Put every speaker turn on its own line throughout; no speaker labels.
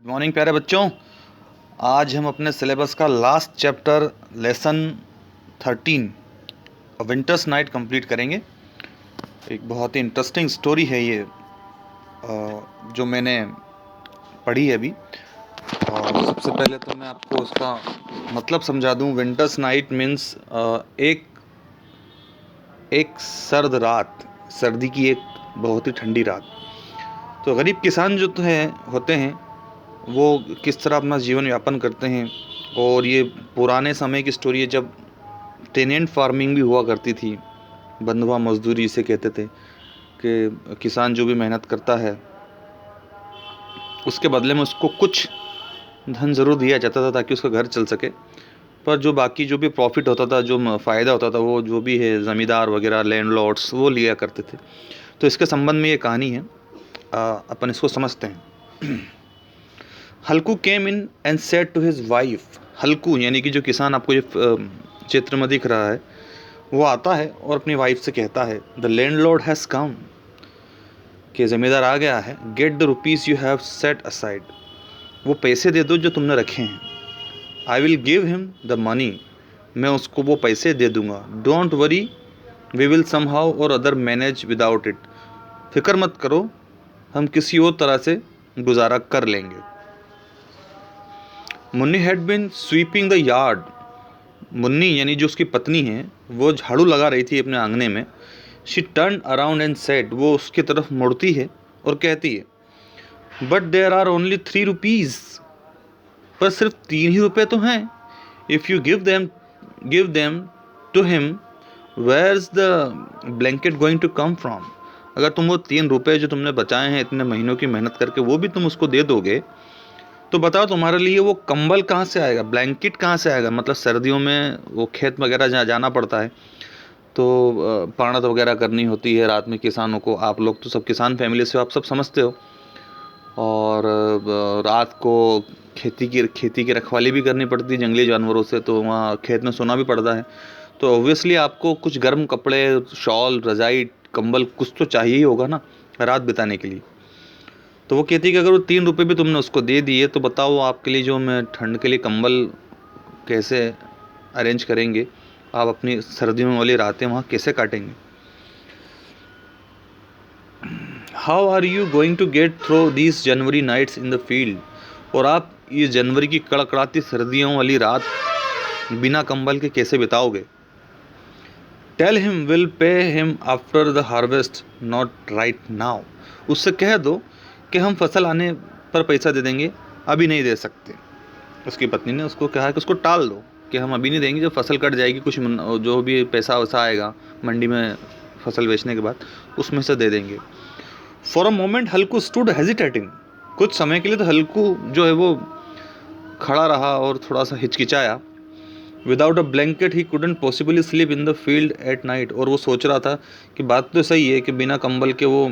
Morning प्यारे बच्चों। आज हम अपने सिलेबस का last chapter lesson 13 winters night complete करेंगे। एक बहुत ही इंटरेस्टिंग स्टोरी है ये, जो मैंने पढ़ी है अभी। और सबसे पहले तो मैं आपको उसका मतलब समझा दूं। विंटर्स नाइट मीन्स एक सर्द रात, सर्दी की एक बहुत ही ठंडी रात। तो गरीब किसान जो होते हैं वो किस तरह अपना जीवन यापन करते हैं। और ये पुराने समय की स्टोरी है, जब टेनेंट फार्मिंग भी हुआ करती थी। बंधुआ मजदूरी इसे कहते थे कि किसान जो भी मेहनत करता है उसके बदले में उसको कुछ धन ज़रूर दिया जाता था ताकि उसका घर चल सके। पर जो बाकी जो भी प्रॉफिट होता था, जो फ़ायदा होता था, वो जो भी है ज़मींदार वगैरह लैंडलॉर्ड्स वो लिया करते थे। तो इसके संबंध में ये कहानी है, अपन इसको समझते हैं। Halku came in and said to his wife. Halku यानी कि जो किसान आपको ये चित्र में दिख रहा है, वो आता है और अपनी वाइफ से कहता है, द लैंडलॉर्ड हैज़ कम, कि ज़मींदार आ गया है। Get the rupees you have set aside, वो पैसे दे दो जो तुमने रखे हैं। I will give him the money, मैं उसको वो पैसे दे दूंगा। Don't worry, we will somehow or other manage without it, फिक्र मत करो, हम किसी और तरह से गुजारा कर लेंगे। Munni had been sweeping the yard, Munni यानी जो उसकी पत्नी है वो झाड़ू लगा रही थी अपने आंगने में। She turn around and said, वो उसकी तरफ मुड़ती है और कहती है, but there are only 3 rupees, पर सिर्फ 3 ही रुपये तो हैं। If you give them to him, where is the blanket going to come from, अगर तुम वो 3 रुपये जो तुमने बचाए हैं इतने महीनों की मेहनत करके वो भी तुम उसको दे दोगे, तो बताओ तुम्हारे लिए वो कंबल कहाँ से आएगा, ब्लैंकेट कहाँ से आएगा। मतलब सर्दियों में वो खेत वगैरह जहाँ जाना पड़ता है तो पाणत वगैरह करनी होती है रात में किसानों को। आप लोग तो सब किसान फैमिली से हो, आप सब समझते हो। और रात को खेती की रखवाली भी करनी पड़ती है जंगली जानवरों से, तो वहाँ खेत में सोना भी पड़ता है। तो ऑब्वियसली आपको कुछ गर्म कपड़े, शॉल, रजाई, कंबल कुछ तो चाहिए ही होगा ना रात बिताने के लिए। तो वो कहती है कि अगर वो 3 रुपये भी तुमने उसको दे दिए तो बताओ आपके लिए जो मैं ठंड के लिए कंबल कैसे अरेंज करेंगे, आप अपनी सर्दियों वाली रातें वहाँ कैसे काटेंगे। How are you going to get through these January nights in the field, और आप ये जनवरी की कड़कड़ाती सर्दियों वाली रात बिना कंबल के कैसे बिताओगे। Tell him will pay him after the harvest, not right now, उससे कह दो कि हम फसल आने पर पैसा दे देंगे, अभी नहीं दे सकते। उसकी पत्नी ने उसको कहा कि उसको टाल दो कि हम अभी नहीं देंगे, जब फसल कट जाएगी कुछ जो भी पैसा वैसा आएगा मंडी में फसल बेचने के बाद उसमें से दे देंगे। For a moment Halku stood hesitating, कुछ समय के लिए तो हल्कू जो है वो खड़ा रहा और थोड़ा सा हिचकिचाया। Without a blanket he couldn't possibly sleep in the field at night, और वो सोच रहा था कि बात तो सही है कि बिना कंबल के वो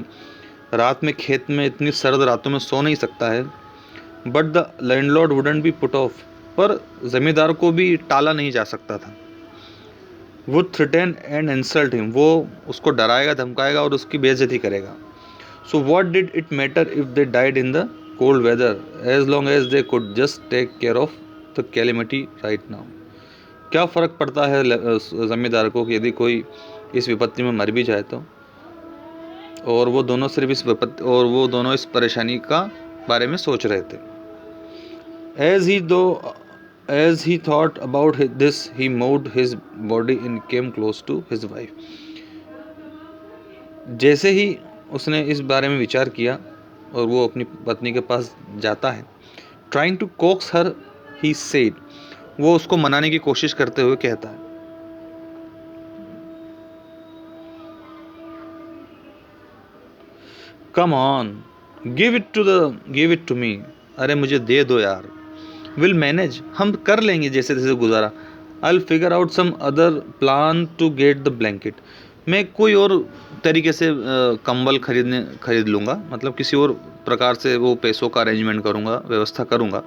रात में खेत में इतनी सर्द रातों में सो नहीं सकता है। But the landlord wouldn't be put off, पर ज़मींदार को भी टाला नहीं जा सकता था। Would threaten and insult him, वो उसको डराएगा, धमकाएगा और उसकी बेइज्जती करेगा। So what did it matter if they died in the cold weather, as long as they could just take care of the calamity right now, क्या फ़र्क पड़ता है ज़मींदार को कि यदि कोई इस विपत्ति में मर भी जाए तो। और वो दोनों सिर्फ इस विपत्ति और वो दोनों इस परेशानी का बारे में सोच रहे थे। As he thought about this, he moved his body and came close to his wife. जैसे ही उसने इस बारे में विचार किया और वो अपनी पत्नी के पास जाता है, trying to coax her, he said, वो उसको मनाने की कोशिश करते हुए कहता है, Come on, give it to me, अरे मुझे दे दो यार। विल मैनेज, हम कर लेंगे जैसे तैसे गुजारा। I will figure out some other plan to get the blanket, मैं कोई और तरीके से कंबल खरीद लूँगा, मतलब किसी और प्रकार से वो पैसों का अरेंजमेंट करूँगा, व्यवस्था करूँगा।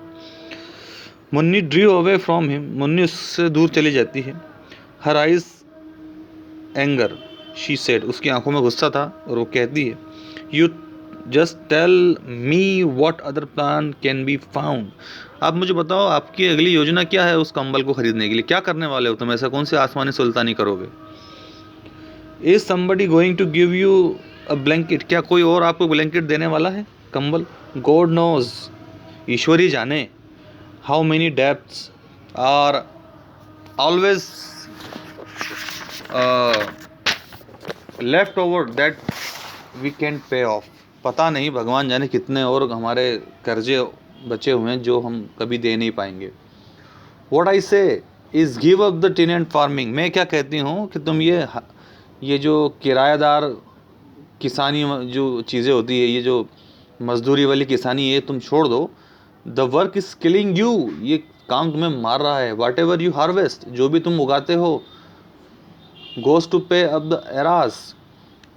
Munni drew away from him, Munni उससे दूर चली जाती है। Her eyes anger, she said, उसकी आंखों में गुस्सा था और वो कहती है, just tell me what other plan can be found. आप मुझे बताओ आपकी अगली योजना क्या है उस कंबल को खरीदने के लिए, क्या करने वाले हो तुम, ऐसा कौन सी आसमानी सुल्तानी करोगे। Is somebody going to give you a blanket, क्या कोई और आपको ब्लैंकेट देने वाला है, कंबल। गॉड नोज, ईश्वर ही जाने। How many debts are always left over that we can pay off, पता नहीं भगवान जाने कितने और हमारे कर्जे बचे हुए हैं जो हम कभी दे नहीं पाएंगे। What I say is give up the tenant farming, मैं क्या कहती हूँ कि तुम ये जो किराएदार किसानी जो चीज़ें होती है, ये जो मजदूरी वाली किसानी है, तुम छोड़ दो। The work is killing you, ये काम तुम्हें मार रहा है। वाट एवर यू हार्वेस्ट, जो भी तुम उगाते हो, goes to pay up the arrears,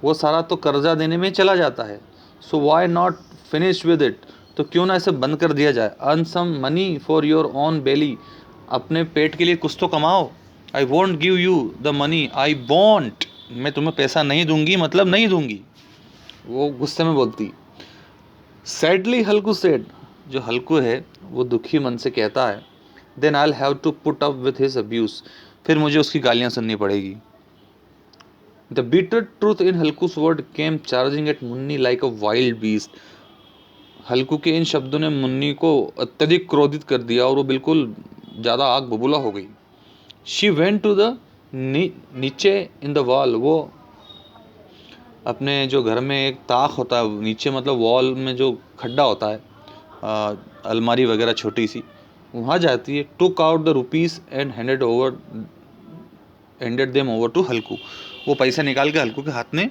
वो सारा तो कर्जा देने में चला जाता है। So why not finish with it, तो क्यों ना इसे बंद कर दिया जाए। Earn some money for your own belly, अपने पेट के लिए कुछ तो कमाओ। I won't give you the money, I won't, मैं तुम्हें पैसा नहीं दूंगी मतलब नहीं दूंगी, वो गुस्से में बोलती। सैडली हल्कू सेड, जो हल्कू है वो दुखी मन से कहता है। Then I have to put up with his abuse, फिर मुझे उसकी गालियां सुननी पड़ेगी। The bitter truth in हल्कूस word came charging eight Munni like a wild beast, हल्कू के इन शब्दों ने मुन्नी को अत्यधिक क्रोधित कर दिया और वो बिल्कुल ज़्यादा आग बबूला हो गई। शी वेंट टू द नीचे इन द वॉल, वो अपने जो घर में एक ताक होता है नीचे, मतलब वॉल में जो खड्डा होता है, अलमारी वगैरह छोटी सी, वहाँ जाती है। Took out the rupees and handed them over to Halku, वो पैसा निकाल के हल्कू के हाथ में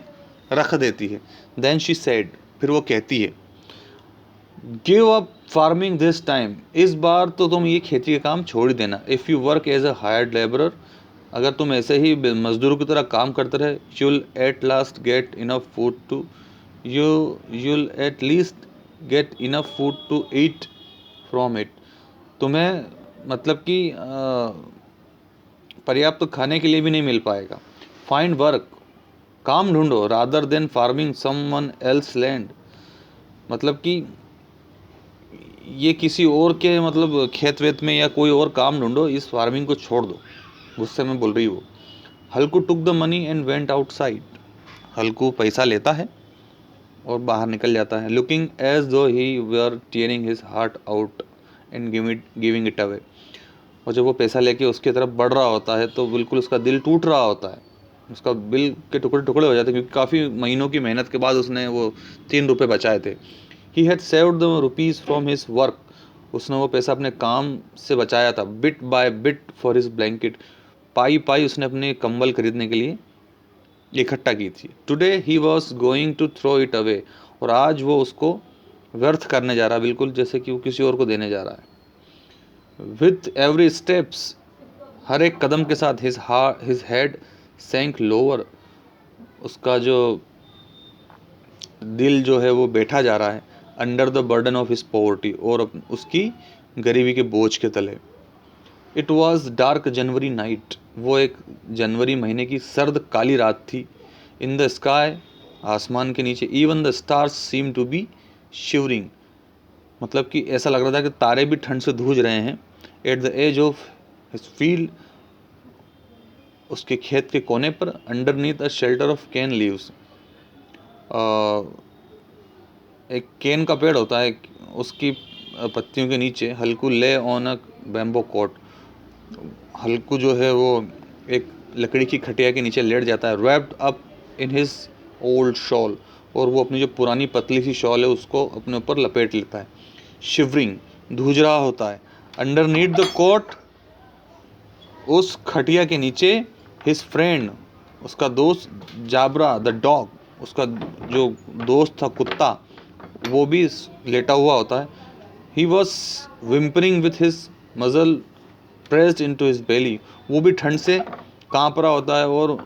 रख देती है। देन शी सेड, फिर वो कहती है, give up farming this time, इस बार तो तुम ये खेती का काम छोड़ ही देना। If you work as a hired labourer, अगर तुम ऐसे ही मजदूरों की तरह काम करते रहे, you'll at least get enough food to you'll at least get enough food to eat from it, तुम्हें मतलब कि पर्याप्त खाने के लिए भी नहीं मिल पाएगा। फाइंड वर्क, काम ढूंढो, rather than farming someone else land, मतलब कि ये किसी और के मतलब खेत वेत में या कोई और काम ढूंढो, इस फार्मिंग को छोड़ दो, गुस्से में बोल रही वो। Halku took the money and went outside, Halku पैसा लेता है और बाहर निकल जाता है। Looking as though he were tearing his heart out and giving it away, और जब वो पैसा लेके उसकी तरफ बढ़ रहा होता है तो बिल्कुल उसका दिल टूट रहा होता है, उसका बिल के टुकड़े टुकड़े हो जाते हैं, क्योंकि काफ़ी महीनों की मेहनत के बाद उसने वो 3 रुपये बचाए थे। He had saved the rupees from his work, उसने वो पैसा अपने काम से बचाया था। Bit by bit for his blanket, पाई पाई उसने अपने कंबल खरीदने के लिए इकट्ठा की थी। Today he was going to throw it away, और आज वो उसको व्यर्थ करने जा रहा है, बिल्कुल जैसे कि वो किसी और को देने जा रहा है। विथ एवरी स्टेप्स, हर एक कदम के साथ, हिज हेड सैंक लोअर, उसका जो दिल जो है वो बैठा जा रहा है। Under the burden of his poverty, और उसकी गरीबी के बोझ के तले। It was dark January night, वो एक जनवरी महीने की सर्द काली रात थी। इन द स्काई, आसमान के नीचे, even the stars seem to be shivering, मतलब कि ऐसा लग रहा था कि तारे भी ठंड से धूज रहे हैं। At the edge of his field, उसके खेत के कोने पर, underneath a shelter of cane leaves, एक केन का पेड़ होता है, उसकी पत्तियों के नीचे हल्कू ले ऑन अ बैम्बो कोट, हल्कू जो है वो एक लकड़ी की खटिया के नीचे लेट जाता है। Wrapped up in his old shawl, और वो अपनी जो पुरानी पतली सी शॉल है उसको अपने ऊपर लपेट लेता है। शिवरिंग, धूज रहा होता है। अंडरनीथ द कोट, उस खटिया के नीचे, हिज फ्रेंड, उसका दोस्त, जाबरा द डॉग, उसका जो दोस्त था कुत्ता, वो भी लेटा हुआ होता है। ही वॉज विम्परिंग विथ हिज मजल प्रेस्ड इनटू हिज बेली, वो भी ठंड से काँप रहा होता है, और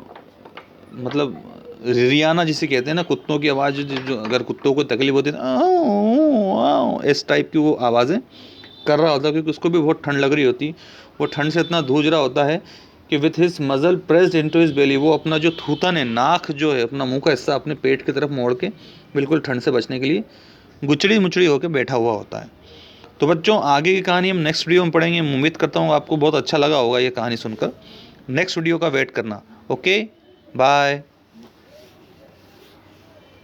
मतलब रियाना जिसे कहते हैं ना, कुत्तों की आवाज़, जो अगर कुत्तों को तकलीफ होती है इस टाइप की वो आवाज़ें कर रहा होता है, क्योंकि उसको भी बहुत ठंड लग रही होती। वो ठंड से इतना धूज रहा होता है कि विथ हिज मजल प्रेस्ड इनटू हिज बेली, वो अपना जो थूथन है, नाक जो है, अपना मुंह का हिस्सा अपने पेट की तरफ मोड़ के बिल्कुल ठंड से बचने के लिए गुचड़ी मुचड़ी होकर बैठा हुआ होता है। तो बच्चों आगे की कहानी हम नेक्स्ट वीडियो में पढ़ेंगे। मैं उम्मीद करता हूँ आपको बहुत अच्छा लगा होगा ये कहानी सुनकर। नेक्स्ट वीडियो का वेट करना। Okay, bye.